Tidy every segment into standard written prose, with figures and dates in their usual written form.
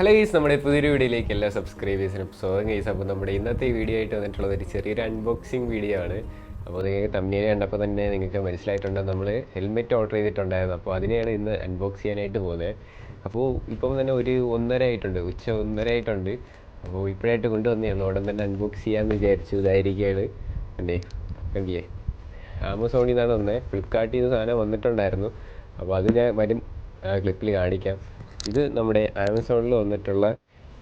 Hello guys, നമ്മുടെ പുതിയൊരു വീഡിയോയിലേക്ക് എല്ലാ സബ്സ്ക്രൈബേഴ്സിനും സ്വാഗതം ഗൈസ്. അപ്പോൾ നമ്മുടെ ഇന്നത്തെ വീഡിയോ ആയിട്ട് വന്നിട്ടുള്ളത് ഒരു ചെറിയൊരു അൺബോക്സിങ് വീഡിയോ ആണ്. അപ്പോൾ നിങ്ങൾക്ക് തമ്മിൽ കണ്ടപ്പോൾ തന്നെ നിങ്ങൾക്ക് മനസ്സിലായിട്ടുണ്ട്, നമ്മൾ ഹെൽമെറ്റ് ഓർഡർ ചെയ്തിട്ടുണ്ടായിരുന്നു. അപ്പോൾ അതിനെയാണ് ഇന്ന് അൺബോക്സ് ചെയ്യാനായിട്ട് പോകുന്നത്. അപ്പോൾ ഇപ്പം തന്നെ ഒരു 1:30 ആയിട്ടുണ്ട്, ഉച്ച 1:30 ആയിട്ടുണ്ട്. അപ്പോൾ ഇപ്പോഴായിട്ട് കൊണ്ടുവന്നതാണ്, ഉടൻ തന്നെ അൺബോക്സ് ചെയ്യാമെന്ന് വിചാരിച്ചു. ഇതായിരിക്കുകയാണ് എൻ്റെ കണ്ടിയേ, ആമസോണിൽ നിന്നാണ് വന്നത്. ഫ്ലിപ്കാർട്ടിൽ നിന്ന് സാധനം വന്നിട്ടുണ്ടായിരുന്നു. അപ്പോൾ അത് ഞാൻ വരും ക്ലിപ്പിൽ കാണിക്കാം. ഇത് നമ്മുടെ ആമസോണിൽ വന്നിട്ടുള്ള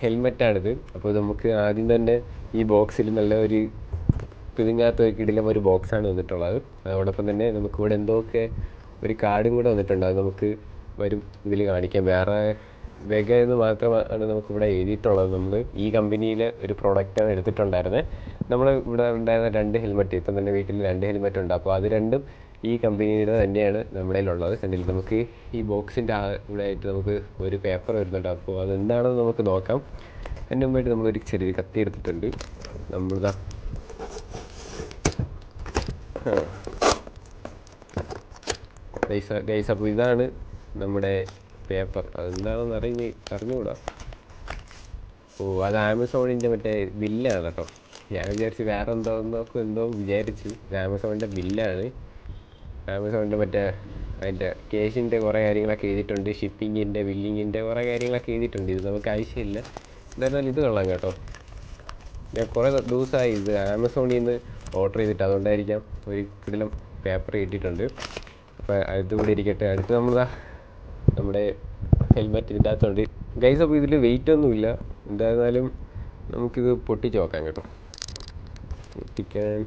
ഹെൽമെറ്റാണിത്. അപ്പോൾ നമുക്ക് ആദ്യം തന്നെ ഈ ബോക്സിൽ നല്ല ഒരു ഇതിനകത്ത് കിടിലം ഒരു ബോക്സാണ് വന്നിട്ടുള്ളത്. അതോടൊപ്പം തന്നെ നമുക്കിവിടെ എന്തൊക്കെ ഒരു കാർഡും കൂടെ വന്നിട്ടുണ്ട്. അത് നമുക്ക് വരും ഇതിൽ കാണിക്കാം. വേറെ വെഗ എന്ന് മാത്രമാണ് നമുക്കിവിടെ എഴുതിയിട്ടുള്ളത്. നമ്മൾ ഈ കമ്പനിയിൽ ഒരു പ്രോഡക്റ്റാണ് എടുത്തിട്ടുണ്ടായിരുന്നത്. നമ്മൾ ഇവിടെ ഉണ്ടായിരുന്ന 2 ഹെൽമെറ്റ്, ഇപ്പം തന്നെ വീട്ടിൽ 2 ഹെൽമെറ്റ് ഉണ്ട്. അപ്പോൾ അത് രണ്ടും ഈ കമ്പനിയുടെ തന്നെയാണ് നമ്മുടെ കയ്യിലുള്ളത്. കണ്ടില്ല, നമുക്ക് ഈ ബോക്സിൻ്റെ ഇവിടെ ആയിട്ട് നമുക്ക് ഒരു പേപ്പർ വരുന്നുണ്ട്. അപ്പോൾ അതെന്താണെന്ന് നമുക്ക് നോക്കാം. അതിന് മുമ്പായിട്ട് നമ്മളൊരു ചെറിയ കത്തി എടുത്തിട്ടുണ്ട്. നമ്മളിതാ ഗൈസ്, അപ്പോൾ ഇതാണ് നമ്മുടെ പേപ്പർ. അതെന്താണെന്ന് അറിഞ്ഞുകൂടാ. അത് ആമസോണിൻ്റെ മറ്റേ ബില്ലാണ് കേട്ടോ. ഞാൻ വിചാരിച്ച് വേറെ എന്തോ വിചാരിച്ചു. ഇത് ആമസോണിൻ്റെ ബില്ലാണ്. ആമസോണിൻ്റെ മറ്റേ അതിൻ്റെ കേസിൻ്റെ കുറേ കാര്യങ്ങളൊക്കെ എഴുതിയിട്ടുണ്ട്. ഷിപ്പിങ്ങിൻ്റെ, ബില്ലിങ്ങിൻ്റെ കുറേ കാര്യങ്ങളൊക്കെ എഴുതിയിട്ടുണ്ട്. ഇത് നമുക്ക് ആവശ്യമില്ല. എന്തായാലും ഇത് കൊള്ളാം കേട്ടോ. ഞാൻ കുറേ ദിവസമായി ഇത് ആമസോണിൽ നിന്ന് ഓർഡർ ചെയ്തിട്ട്, അതുകൊണ്ടായിരിക്കാം ഒരു കിടിലം പേപ്പർ കിട്ടിയിട്ടുണ്ട്. അപ്പോൾ അതുകൂടി ഇരിക്കട്ടെ. അടുത്ത് നമ്മുടെ ഹെൽമെറ്റ് ഇതിൻ്റെ അകത്തുണ്ട് ഗൈസ്. അപ്പോൾ ഇതിൽ വെയിറ്റ് ഒന്നുമില്ല. എന്തായിരുന്നാലും നമുക്കിത് പൊട്ടിച്ച് നോക്കാം കേട്ടോ. പൊട്ടിക്കാൻ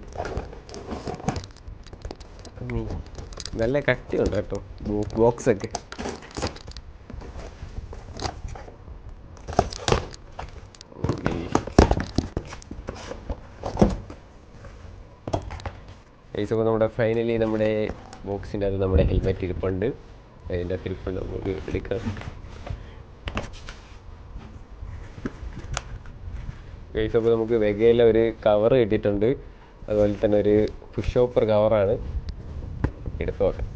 നല്ല കട്ടിയുണ്ട് കേട്ടോ ബോക്സൊക്കെ. അപ്പോൾ നമ്മുടെ ഫൈനലി നമ്മുടെ ബോക്സിൻ്റെ അത് നമ്മുടെ ഹെൽമെറ്റ് ഇരിപ്പുണ്ട്. അതിൻ്റെ അകത്തിരിപ്പുണ്ട്, നമുക്ക് എടുക്കാം. ഗൈസ്, അപ്പോൾ നമുക്ക് വെഗയില ഒരു കവർ കിട്ടിയിട്ടുണ്ട്. അതുപോലെ തന്നെ ഒരു പുഷ് ഓപ്പർ കവറാണ്. എടുത്ത് നോക്കാം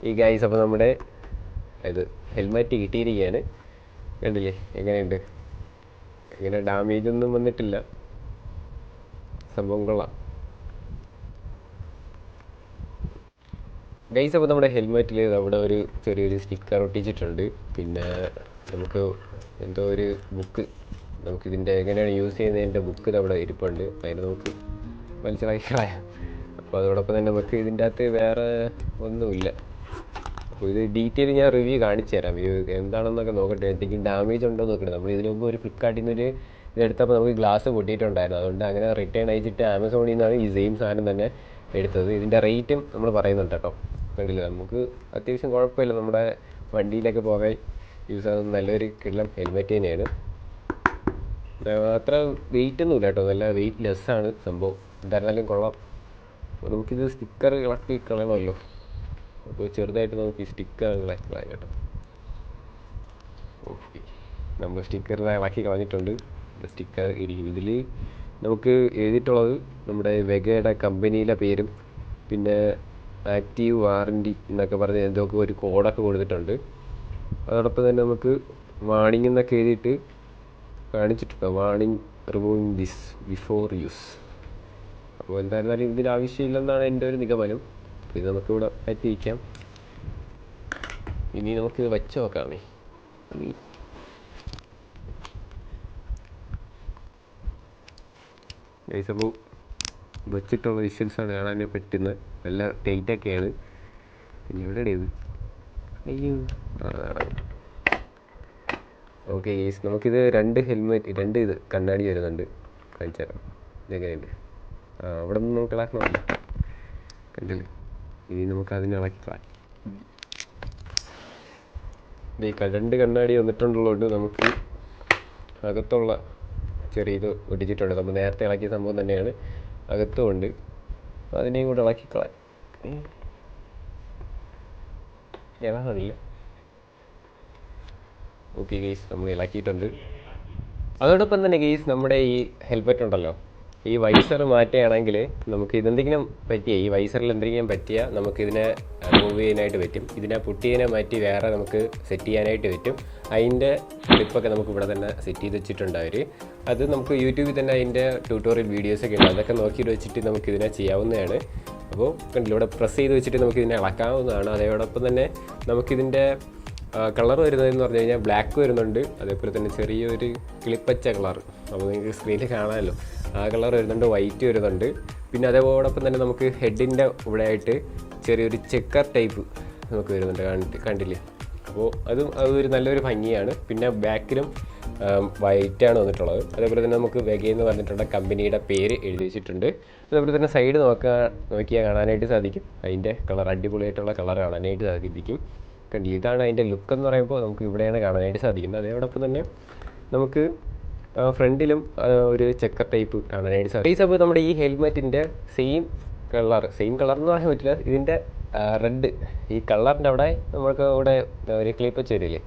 ഈ ഗൈസ്. അപ്പോൾ നമ്മുടെ ഇത് ഹെൽമെറ്റ് കിട്ടിയിരിക്കുകയാണ്. കണ്ടില്ലേ എങ്ങനെയുണ്ട്? എങ്ങനെ ഡാമേജ് ഒന്നും വന്നിട്ടില്ല, സംഭവം കൊള്ളാം ഗൈസ്. അപ്പോൾ നമ്മുടെ ഹെൽമെറ്റിൽ അവിടെ ഒരു ചെറിയൊരു സ്റ്റിക്കർ ഒട്ടിച്ചിട്ടുണ്ട്. പിന്നെ നമുക്ക് എന്തോ ഒരു ബുക്ക്, നമുക്കിതിൻ്റെ എങ്ങനെയാണ് യൂസ് ചെയ്യുന്നതിൻ്റെ ബുക്ക് അവിടെ ഇരിപ്പുണ്ട്. അതിന് നമുക്ക് മനസ്സിലാക്കി കളയാം. അപ്പോൾ അതോടൊപ്പം തന്നെ നമുക്ക് ഇതിൻ്റെ അകത്ത് വേറെ ഒന്നുമില്ല. അപ്പോൾ ഇത് ഡീറ്റെയിൽ ഞാൻ റിവ്യൂ കാണിച്ചു തരാം. ഇത് എന്താണെന്നൊക്കെ നോക്കട്ടെ, എന്തെങ്കിലും ഡാമേജ് ഉണ്ടോ എന്ന് നോക്കട്ടെ. നമ്മൾ ഇതിന് മുമ്പ് ഒരു ഫ്ലിപ്കാർട്ടിൽ നിന്ന് ഇതെടുത്തപ്പോൾ നമുക്ക് ഗ്ലാസ് പൊട്ടിയിട്ടുണ്ടായിരുന്നു. അതുകൊണ്ട് അങ്ങനെ റിട്ടേൺ അയച്ചിട്ട് ആമസോണിൽ നിന്നാണ് ഈ സെയിം സാധനം തന്നെ എടുത്തത്. ഇതിൻ്റെ റേറ്റും നമ്മൾ പറയുന്നുണ്ട് കേട്ടോ. കണ്ടില്ല, നമുക്ക് അത്യാവശ്യം കുഴപ്പമില്ല. നമ്മുടെ വണ്ടിയിലൊക്കെ പോകാൻ യൂസ് ആകുന്ന നല്ലൊരു കിള്ളം ഹെൽമെറ്റ് തന്നെയാണ്. അത്ര വെയിറ്റ് ഒന്നുമില്ല കേട്ടോ, നല്ല വെയിറ്റ് ലെസ്സാണ് സംഭവം. എന്തായിരുന്നാലും കൊള്ളാം. അപ്പോൾ നമുക്കിത് സ്റ്റിക്കർ ഇളക്കി കളയണമല്ലോ. അപ്പോൾ ചെറുതായിട്ട് നമുക്ക് ഈ സ്റ്റിക്കർ ഇളക്കി കളയാം കേട്ടോ. ഓക്കെ, നമ്മൾ സ്റ്റിക്കർ ഇളക്കി കളഞ്ഞിട്ടുണ്ട്. സ്റ്റിക്കർ ഇരിക്കും. ഇതിൽ നമുക്ക് എഴുതിയിട്ടുള്ളത് നമ്മുടെ വെഗയുടെ കമ്പനിയിലെ പേരും പിന്നെ ആക്റ്റീവ് വാറൻറ്റി എന്നൊക്കെ പറഞ്ഞ് എന്തൊക്കെ ഒരു കോഡൊക്കെ കൊടുത്തിട്ടുണ്ട്. അതോടൊപ്പം തന്നെ നമുക്ക് വാണിംഗ് എന്നൊക്കെ എഴുതിയിട്ട് കാണിച്ചിട്ടുണ്ട്. Warning removing this before use. അപ്പോൾ എന്തായിരുന്നാലും ഇതിന് ആവശ്യമില്ലെന്നാണ് എൻ്റെ ഒരു നിഗമനം. അപ്പോൾ ഇത് നമുക്കിവിടെ മാറ്റി വയ്ക്കാം. ഇനി നമുക്കിത് വെച്ച് നോക്കാമേ. ഗൈസ്, അപ്പോൾ വെച്ചിട്ടുള്ള വിഷ്വൽസാണ് കാണാൻ പറ്റുന്നത്. നല്ല ടൈറ്റൊക്കെയാണ്. പിന്നെ എവിടെയാണ് ഇത്? അയ്യോ, ഓക്കെ ഗൈസ്, നമുക്കിത് 2 ഹെൽമെറ്റ്, 2 ഇത് കണ്ണാടി വരുന്നുണ്ട്. കാണിച്ചു തരാം ഇതെങ്ങനെയുണ്ട്. അവിടെ നിന്ന് നമുക്ക് ഇളക്കണമല്ലോ, കണ്ടില്ലേ? ഇനി നമുക്ക് അതിന് ഇളക്കാം. ഈ 2 കണ്ണാടി വന്നിട്ടുള്ളതുകൊണ്ട് നമുക്ക് അകത്തുള്ള ചെറിയ ഇത് ഒടിച്ചിട്ടുണ്ട്. നമ്മൾ നേരത്തെ ഇളക്കിയ സംഭവം തന്നെയാണ് അകത്തുമുണ്ട്. അതിനെയും കൂടെ ഇളക്കിക്കളയാം. ഇളകില്ല. ഓക്കെ ഗെയ്സ്, നമ്മൾ ഇളക്കിയിട്ടുണ്ട്. അതോടൊപ്പം തന്നെ ഗെയ്സ്, നമ്മുടെ ഈ ഹെൽമെറ്റ് ഉണ്ടല്ലോ, ഈ വൈസർ മാറ്റുകയാണെങ്കിൽ നമുക്ക് ഇതെന്തെങ്കിലും പറ്റിയ ഈ വൈസറിൽ എന്തെങ്കിലും പറ്റിയാൽ നമുക്കിതിനെ റിമൂവ് ചെയ്യാനായിട്ട് പറ്റും. ഇതിനെ പുട്ടിയെ മാറ്റി വേറെ നമുക്ക് സെറ്റ് ചെയ്യാനായിട്ട് പറ്റും. അതിൻ്റെ ക്ലിപ്പൊക്കെ നമുക്ക് ഇവിടെ തന്നെ സെറ്റ് ചെയ്ത് വെച്ചിട്ടുണ്ട് അവർ. അത് നമുക്ക് യൂട്യൂബിൽ തന്നെ അതിൻ്റെ ട്യൂട്ടോറിയൽ വീഡിയോസൊക്കെ ഉണ്ട്. അതൊക്കെ നോക്കിയിട്ട് വെച്ചിട്ട് നമുക്കിതിനെ ചെയ്യാവുന്നതാണ്. അപ്പോൾ കണ്ടില്ല, ഇവിടെ പ്രസ് ചെയ്ത് വെച്ചിട്ട് നമുക്കിതിനെ ഇളക്കാവുന്നതാണ്. അതോടൊപ്പം തന്നെ നമുക്കിതിൻ്റെ കളർ വരുന്നതെന്ന് പറഞ്ഞു കഴിഞ്ഞാൽ ബ്ലാക്ക് വരുന്നുണ്ട്, അതേപോലെ തന്നെ ചെറിയൊരു കിളിപ്പച്ച കളർ, അപ്പോൾ നിങ്ങൾക്ക് സ്ക്രീനിൽ കാണാമല്ലോ, ആ കളർ വരുന്നുണ്ട്, വൈറ്റ് വരുന്നുണ്ട്. പിന്നെ അതേപോടൊപ്പം തന്നെ നമുക്ക് ഹെഡിൻ്റെ ഇവിടെ ആയിട്ട് ചെറിയൊരു ചെക്കർ ടൈപ്പ് നമുക്ക് വരുന്നുണ്ട്, കണ്ടില്ലേ? അപ്പോൾ അതൊരു നല്ലൊരു ഭംഗിയാണ്. പിന്നെ ബാക്കിലും വൈറ്റാണ് വന്നിട്ടുള്ളത്. അതേപോലെ തന്നെ നമുക്ക് വെഗ എന്ന് പറഞ്ഞിട്ടുള്ള കമ്പനിയുടെ പേര് എഴുതി വെച്ചിട്ടുണ്ട്. അതേപോലെ തന്നെ സൈഡ് നോക്കിയാൽ കാണാനായിട്ട് സാധിക്കും. അതിൻ്റെ കളർ അടിപൊളിയായിട്ടുള്ള കളർ കാണാനായിട്ട് സാധിക്കും. കണ്ടില്ല, ഇതാണ് അതിൻ്റെ ലുക്ക് എന്ന് പറയുമ്പോൾ നമുക്ക് ഇവിടെയാണ് കാണാനായിട്ട് സാധിക്കുന്നത്. അതോടൊപ്പം തന്നെ നമുക്ക് ഫ്രണ്ടിലും ഒരു ചെക്കർ ടൈപ്പ് കാണാനായിട്ട് സാധിക്കും. ഈ സമയത്ത് നമ്മുടെ ഈ ഹെൽമെറ്റിൻ്റെ സെയിം കളർ എന്ന് പറയാൻ പറ്റില്ല, ഇതിൻ്റെ റെഡ് ഈ കളറിൻ്റെ അവിടെ നമുക്ക് ഇവിടെ ഒരു ക്ലിപ്പ് വരില്ലേ,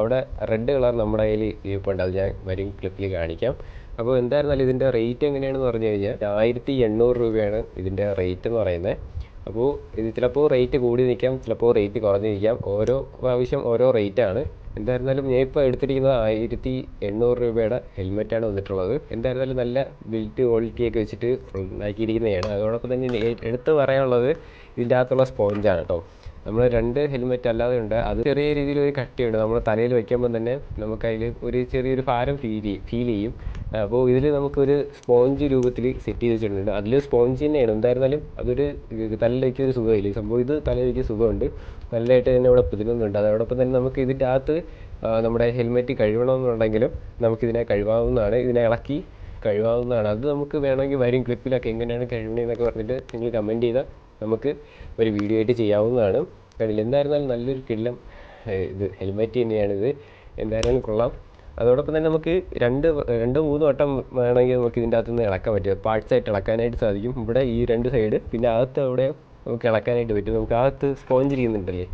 അവിടെ റെഡ് കളർ നമ്മുടെ കയ്യിൽ ഇരിപ്പുണ്ട്. അത് ഞാൻ വരും ക്ലിപ്പിൽ കാണിക്കാം. അപ്പോൾ എന്തായിരുന്നാലും ഇതിൻ്റെ റേറ്റ് എങ്ങനെയാണെന്ന് പറഞ്ഞു കഴിഞ്ഞാൽ 1800 രൂപയാണ് ഇതിൻ്റെ റേറ്റ് എന്ന് പറയുന്നത്. അപ്പോൾ ഇത് ചിലപ്പോൾ റേറ്റ് കൂടി നിൽക്കാം, ചിലപ്പോൾ റേറ്റ് കുറഞ്ഞ് നിൽക്കാം, ഓരോ പ്രാവശ്യം ഓരോ റേറ്റാണ്. എന്തായിരുന്നാലും ഞാൻ ഇപ്പോൾ എടുത്തിരിക്കുന്നത് 1800 രൂപയുടെ ഹെൽമെറ്റാണ് വന്നിട്ടുള്ളത്. എന്തായിരുന്നാലും നല്ല ബിൽറ്റ് ക്വാളിറ്റിയൊക്കെ വെച്ചിട്ട് ഉണ്ടാക്കിയിരിക്കുന്നതാണ്. അതോടൊപ്പം തന്നെ എടുത്ത് പറയാനുള്ളത് ഇതിൻ്റെ അകത്തുള്ള സ്പോഞ്ചാണ് കേട്ടോ. നമ്മൾ 2 ഹെൽമെറ്റ് അല്ലാതെ ഉണ്ട്, അത് ചെറിയ രീതിയിൽ ഒരു കട്ടിയുണ്ട്. നമ്മൾ തലയിൽ വയ്ക്കുമ്പോൾ തന്നെ നമുക്കതിൽ ഒരു ചെറിയൊരു ഭാരം ഫീൽ ചെയ്യും. അപ്പോൾ ഇതിൽ നമുക്കൊരു സ്പോഞ്ച് രൂപത്തിൽ സെറ്റ് ചെയ്ത് വെച്ചിട്ടുണ്ട്. അതിൽ സ്പോഞ്ച് തന്നെയാണ്. എന്തായിരുന്നാലും അതൊരു തലയിൽ വയ്ക്കൊരു സുഖമില്ല സംഭവം. ഇത് തലയിൽ വയ്ക്കുന്ന സുഖമുണ്ട്, നല്ലതായിട്ട് തന്നെ ഇവിടെ പുതിരുന്നുണ്ട്. അതോടൊപ്പം തന്നെ നമുക്ക് ഇതിൻ്റെ അകത്ത് നമ്മുടെ ഹെൽമെറ്റ് കഴുകണമെന്നുണ്ടെങ്കിലും നമുക്കിതിനെ കഴുകാവുന്നതാണ്, ഇതിനെ ഇളക്കി കഴുകാവുന്നതാണ്. അത് നമുക്ക് വേണമെങ്കിൽ വരും ക്ലിപ്പിലൊക്കെ എങ്ങനെയാണ് കഴുകണമെന്നൊക്കെ പറഞ്ഞിട്ട് നിങ്ങൾ കമൻറ്റ് ചെയ്താൽ നമുക്ക് ഒരു വീഡിയോ ആയിട്ട് ചെയ്യാവുന്നതാണ്. കണ്ടില്ല, എന്തായിരുന്നാലും നല്ലൊരു കിടിലം ഇത് ഹെൽമെറ്റ് തന്നെയാണിത്. എന്തായാലും കൊള്ളാം. അതോടൊപ്പം തന്നെ നമുക്ക് 2-3 വട്ടം വേണമെങ്കിൽ നമുക്ക് ഇതിൻ്റെ അകത്തുനിന്ന് ഇളക്കാൻ പറ്റും, പാർട്സായിട്ട് ഇളക്കാനായിട്ട് സാധിക്കും. ഇവിടെ ഈ 2 സൈഡ്, പിന്നെ അകത്ത് അവിടെ നമുക്ക് ഇളക്കാനായിട്ട് പറ്റും. നമുക്ക് അകത്ത് സ്പോഞ്ച് ചെയ്യുന്നുണ്ടല്ലേ,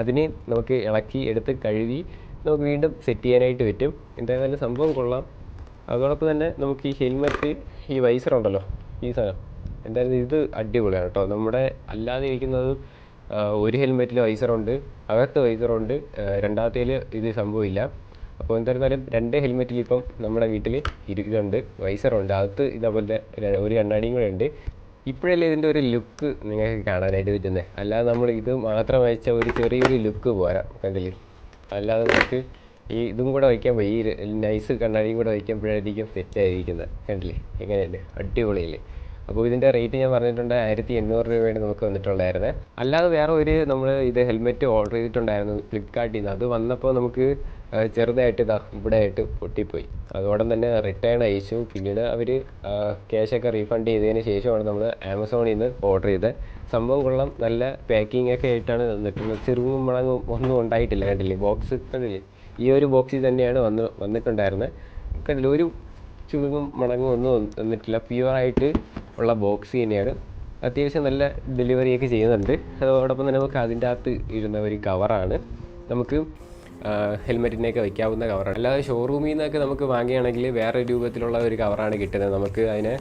അതിന് നമുക്ക് ഇളക്കി എടുത്ത് കഴുകി നമുക്ക് വീണ്ടും സെറ്റ് ചെയ്യാനായിട്ട് പറ്റും. എന്തായാലും സംഭവം കൊള്ളാം. അതോടൊപ്പം തന്നെ നമുക്ക് ഈ ഹെൽമെറ്റ്, ഈ വൈസർ ഉണ്ടല്ലോ, ഈ സാധനം എന്തായാലും ഇത് അടിപൊളിയാണ് കേട്ടോ. നമ്മുടെ അല്ലാതെ ഇരിക്കുന്നത് ഒരു ഹെൽമെറ്റിൽ വൈസറുണ്ട്, അകത്ത് വൈസറുണ്ട്, രണ്ടാമത്തേൽ ഇത് സംഭവമില്ല. അപ്പോൾ എന്തായിരുന്നാലും 2 ഹെൽമെറ്റിൽ ഇപ്പം നമ്മുടെ വീട്ടിൽ ഇതുണ്ട്, വൈസറുണ്ട്, അകത്ത് ഇതേപോലെ ഒരു കണ്ണാടിയും കൂടെ ഉണ്ട്. ഇപ്പോഴല്ലേ ഇതിൻ്റെ ഒരു ലുക്ക് നിങ്ങൾക്ക് കാണാനായിട്ട് പറ്റുന്നത്, അല്ലാതെ നമ്മൾ ഇത് മാത്രം വെച്ച ഒരു ചെറിയൊരു ലുക്ക് പോരാ, കണ്ടില്ലേ? അല്ലാതെ നമുക്ക് ഈ ഇതും കൂടെ വയ്ക്കാൻ ഈ നൈസ് കണ്ണാടിയും കൂടെ വയ്ക്കുമ്പോഴായിരിക്കും സെറ്റായിരിക്കുന്നത്. കണ്ടില്ലേ എങ്ങനെയുണ്ട്, അടിപൊളിയല്ലേ? അപ്പോൾ ഇതിൻ്റെ റേറ്റ് ഞാൻ പറഞ്ഞിട്ടുണ്ട് 1800 രൂപയാണ് നമുക്ക് വന്നിട്ടുണ്ടായിരുന്നത്. അല്ലാതെ വേറെ ഒരു നമ്മൾ ഇത് ഹെൽമെറ്റ് ഓർഡർ ചെയ്തിട്ടുണ്ടായിരുന്നു ഫ്ലിപ്കാർട്ടിൽ നിന്ന്. അത് വന്നപ്പോൾ നമുക്ക് ചെറുതായിട്ട് ഇവിടെ ആയിട്ട് പൊട്ടിപ്പോയി. അതോടെ തന്നെ റിട്ടേൺ അയച്ചു. പിന്നീട് അവർ ക്യാഷൊക്കെ റീഫണ്ട് ചെയ്തതിന് ശേഷമാണ് നമ്മൾ ആമസോണിൽ നിന്ന് ഓർഡർ ചെയ്തത്. സംഭവം കൊള്ളാം, നല്ല പാക്കിംഗ് ഒക്കെ ആയിട്ടാണ് വന്നിട്ടുള്ളത്. ചെറുവും മുളകും ഒന്നും ഉണ്ടായിട്ടില്ല, കണ്ടില്ലേ? ബോക്സ് കണ്ടില്ലേ, ഈ ഒരു ബോക്സിൽ തന്നെയാണ് വന്നിട്ടുണ്ടായിരുന്നത്. കണ്ടില്ലേ, ഒരു ചുളുങ്ങും മടങ്ങും ഒന്നും വന്നിട്ടില്ല, പ്യുവറായിട്ട് ഉള്ള ബോക്സ് തന്നെയാണ്. അത്യാവശ്യം നല്ല ഡെലിവറിയൊക്കെ ചെയ്യുന്നുണ്ട്. അതോടൊപ്പം തന്നെ നമുക്ക് അതിൻ്റെ അകത്ത് ഇരുന്ന ഒരു കവറാണ്, നമുക്ക് ഹെൽമെറ്റിനെയൊക്കെ വയ്ക്കാവുന്ന കവറാണ്. അല്ലാതെ ഷോറൂമിൽ നിന്നൊക്കെ നമുക്ക് വാങ്ങുകയാണെങ്കിൽ വേറെ രൂപത്തിലുള്ള ഒരു കവറാണ് കിട്ടുന്നത്. നമുക്ക് അതിനെ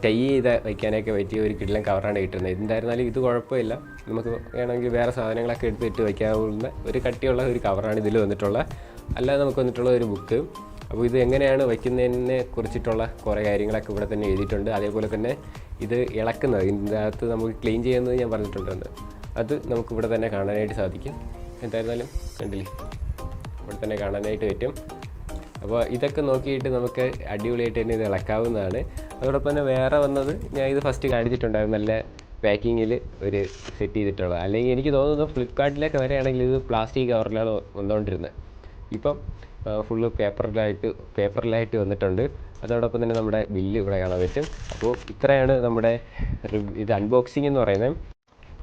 ടൈ ചെയ്ത് വയ്ക്കാനൊക്കെ പറ്റിയ ഒരു കിടിലൻ കവറാണ് കിട്ടുന്നത്. എന്തായിരുന്നാലും ഇത് കുഴപ്പമില്ല, നമുക്ക് വേണമെങ്കിൽ വേറെ സാധനങ്ങളൊക്കെ എടുത്തിട്ട് വയ്ക്കാവുന്ന ഒരു കട്ടിയുള്ള ഒരു കവറാണ് ഇതിൽ വന്നിട്ടുള്ള. അല്ലാതെ നമുക്ക് വന്നിട്ടുള്ള ഒരു ബുക്ക്. അപ്പോൾ ഇത് എങ്ങനെയാണ് വയ്ക്കുന്നതിനെ കുറിച്ചിട്ടുള്ള കുറേ കാര്യങ്ങളൊക്കെ ഇവിടെ തന്നെ എഴുതിയിട്ടുണ്ട്. അതേപോലെ തന്നെ ഇത് ഇളക്കുന്നത്, ഇതിൻ്റെ അകത്ത് നമുക്ക് ക്ലീൻ ചെയ്യുന്നത് ഞാൻ പറഞ്ഞിട്ടുണ്ട്, അത് നമുക്കിവിടെ തന്നെ കാണാനായിട്ട് സാധിക്കും. എന്തായിരുന്നാലും കണ്ടില്ലേ, ഇവിടെ തന്നെ കാണാനായിട്ട് പറ്റും. അപ്പോൾ ഇതൊക്കെ നോക്കിയിട്ട് നമുക്ക് അടിപൊളിയായിട്ട് തന്നെ ഇത് ഇളക്കാവുന്നതാണ്. അതോടൊപ്പം തന്നെ വേറെ വന്നത്, ഞാൻ ഇത് ഫസ്റ്റ് കാണിച്ചിട്ടുണ്ടായിരുന്നു, നല്ല പാക്കിങ്ങിൽ ഒരു സെറ്റ് ചെയ്തിട്ടുള്ളത്. അല്ലെങ്കിൽ എനിക്ക് തോന്നുന്നു ഫ്ലിപ്കാർട്ടിലൊക്കെ വരെയാണെങ്കിൽ ഇത് പ്ലാസ്റ്റിക് കവറിലാണ് വന്നുകൊണ്ടിരുന്നത്. ഇപ്പം ഫുള്ള് പേപ്പറിലായിട്ട് വന്നിട്ടുണ്ട്. അതോടൊപ്പം തന്നെ നമ്മുടെ ബില്ല് ഇവിടെ കാണാൻ പറ്റും. അപ്പോൾ ഇത്രയാണ് നമ്മുടെ ഇത് അൺബോക്സിങ് എന്ന് പറയുന്നത്.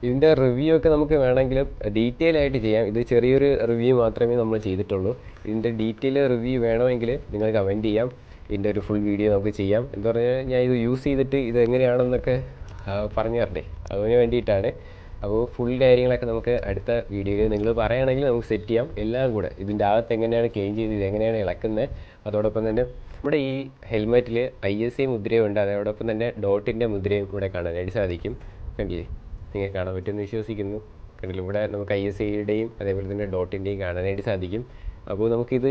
ഇതിൻ്റെ റിവ്യൂ ഒക്കെ നമുക്ക് വേണമെങ്കിലും ഡീറ്റെയിൽ ആയിട്ട് ചെയ്യാം. ഇത് ചെറിയൊരു റിവ്യൂ മാത്രമേ നമ്മൾ ചെയ്തിട്ടുള്ളൂ. ഇതിൻ്റെ ഡീറ്റെയിൽ റിവ്യൂ വേണമെങ്കിൽ നിങ്ങൾ കമൻറ്റ് ചെയ്യാം. ഇതിൻ്റെ ഒരു ഫുൾ വീഡിയോ നമുക്ക് ചെയ്യാം. എന്താ പറഞ്ഞാൽ ഞാൻ ഇത് യൂസ് ചെയ്തിട്ട് ഇത് എങ്ങനെയാണെന്നൊക്കെ പറഞ്ഞു തരണ്ടേ, അതിന് വേണ്ടിയിട്ടാണ്. അപ്പോൾ ഫുൾ കാര്യങ്ങളൊക്കെ നമുക്ക് അടുത്ത വീഡിയോയിൽ നിങ്ങൾ പറയുകയാണെങ്കിൽ നമുക്ക് സെറ്റ് ചെയ്യാം എല്ലാം കൂടെ. ഇതിൻ്റെ അകത്ത് എങ്ങനെയാണ് ക്ലീൻ ചെയ്ത് ഇത് എങ്ങനെയാണ് ഇളക്കുന്നത്, അതോടൊപ്പം തന്നെ നമ്മുടെ ഈ ഹെൽമെറ്റിൽ ISI മുദ്രയുണ്ട്, അതോടൊപ്പം തന്നെ ഡോട്ടിൻ്റെ മുദ്രയും ഇവിടെ കാണാനായിട്ട് സാധിക്കും. കണ്ടില്ലേ, നിങ്ങൾക്ക് കാണാൻ പറ്റുമെന്ന് വിശ്വസിക്കുന്നു. കണ്ടില്ല, ഇവിടെ നമുക്ക് ISIയുടെയും അതേപോലെ തന്നെ ഡോട്ടിൻ്റെയും കാണാനായിട്ട് സാധിക്കും. അപ്പോൾ നമുക്കിത്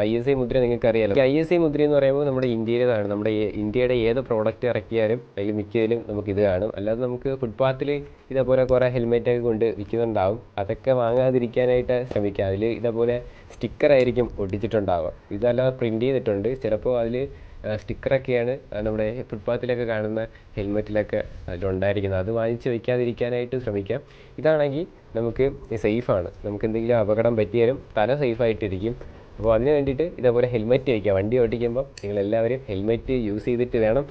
ISI മുദ്ര നിങ്ങൾക്ക് അറിയാലോ. ISI മുദ്ര എന്ന് പറയുമ്പോൾ നമ്മുടെ ഇന്ത്യയിലേതാണ്. നമ്മുടെ ഇന്ത്യയുടെ ഏത് പ്രോഡക്റ്റ് ഇറക്കിയാലും അതിൽ മിക്കതിലും നമുക്കിത് കാണും. അല്ലാതെ നമുക്ക് ഫുട്പാത്തിൽ ഇതേപോലെ കുറേ ഹെൽമെറ്റൊക്കെ കൊണ്ട് വിൽക്കുന്നുണ്ടാവും. അതൊക്കെ വാങ്ങാതിരിക്കാനായിട്ട് ശ്രമിക്കുക. അതിൽ ഇതേപോലെ സ്റ്റിക്കറായിരിക്കും ഒട്ടിച്ചിട്ടുണ്ടാവുക. ഇതല്ലാതെ പ്രിൻ്റ് ചെയ്തിട്ടുണ്ട്. ചിലപ്പോൾ അതിൽ സ്റ്റിക്കറൊക്കെയാണ് നമ്മുടെ ഫുട്പാത്തിലൊക്കെ കാണുന്ന ഹെൽമെറ്റിലൊക്കെ അതിലുണ്ടായിരിക്കുന്നത്. അത് വാങ്ങിച്ച് വയ്ക്കാതിരിക്കാനായിട്ട് ശ്രമിക്കാം. ഇതാണെങ്കിൽ നമുക്ക് സേഫാണ്. നമുക്ക് എന്തെങ്കിലും അപകടം പറ്റിയാലും തല സേഫായിട്ടിരിക്കും. അപ്പോൾ അതിന് വേണ്ടിയിട്ട് ഇതേപോലെ ഹെൽമെറ്റ് വയ്ക്കുക. വണ്ടി ഓടിക്കുമ്പോൾ നിങ്ങളെല്ലാവരും ഹെൽമെറ്റ് യൂസ് ചെയ്തിട്ട് വേണം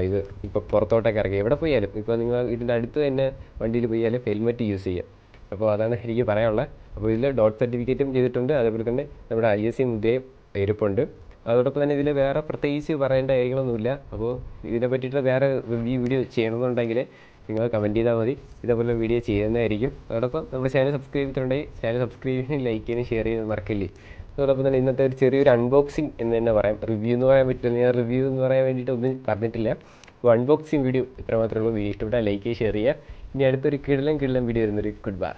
ഇത് ഇപ്പോൾ പുറത്തോട്ടൊക്കെ ഇറങ്ങി എവിടെ പോയാലും. ഇപ്പോൾ നിങ്ങൾ ഇതിൻ്റെ അടുത്ത് തന്നെ വണ്ടിയിൽ പോയാലും ഹെൽമെറ്റ് യൂസ് ചെയ്യുക. അപ്പോൾ അതാണ് എനിക്ക് പറയാനുള്ളത്. അപ്പോൾ ഇതിൽ ഡോട്ട് സർട്ടിഫിക്കറ്റും ചെയ്തിട്ടുണ്ട്, അതേപോലെ തന്നെ നമ്മുടെ ISI മുദ്രയും ഇരിപ്പുണ്ട്. അതോടൊപ്പം തന്നെ ഇതിൽ വേറെ പ്രത്യേകിച്ച് പറയേണ്ട കാര്യങ്ങളൊന്നുമില്ല. അപ്പോൾ ഇതിനെ പറ്റിയിട്ട് വേറെ വീഡിയോ ചെയ്യണമെന്നുണ്ടെങ്കിൽ നിങ്ങൾ കമൻറ്റ് ചെയ്താൽ മതി. ഇതേപോലെ വീഡിയോ ചെയ്യുന്നതായിരിക്കും. അതോടൊപ്പം നമ്മുടെ ചാനൽ സബ്സ്ക്രൈബ് ചെയ്തിട്ടുണ്ടെങ്കിൽ ചാനൽ സബ്സ്ക്രൈബ് ചെയ്യാനും ലൈക്ക് ചെയ്യാനും ഷെയർ ചെയ്യാനും മറക്കില്ലേ. അതോടൊപ്പം തന്നെ ഇന്നത്തെ ഒരു ചെറിയൊരു അൺബോക്സിങ് എന്ന് തന്നെ പറയാം. റിവ്യൂ എന്ന് പറയാൻ പറ്റില്ല, ഞാൻ റിവ്യൂ എന്ന് പറയാൻ വേണ്ടിയിട്ട് ഒന്നും പറഞ്ഞിട്ടില്ല. അപ്പോൾ അൺബോക്സിങ് വീഡിയോ ഇത്ര മാത്രമേ ഉള്ളൂ. വീഡിയോ ഇഷ്ടപ്പെട്ടാൽ ലൈക്ക് ചെയ്യുക, ഷെയർ ചെയ്യുക. ഇനി അടുത്തൊരു കിടിലം വീഡിയോ വരുന്നൊരു ഗുഡ് ബൈ.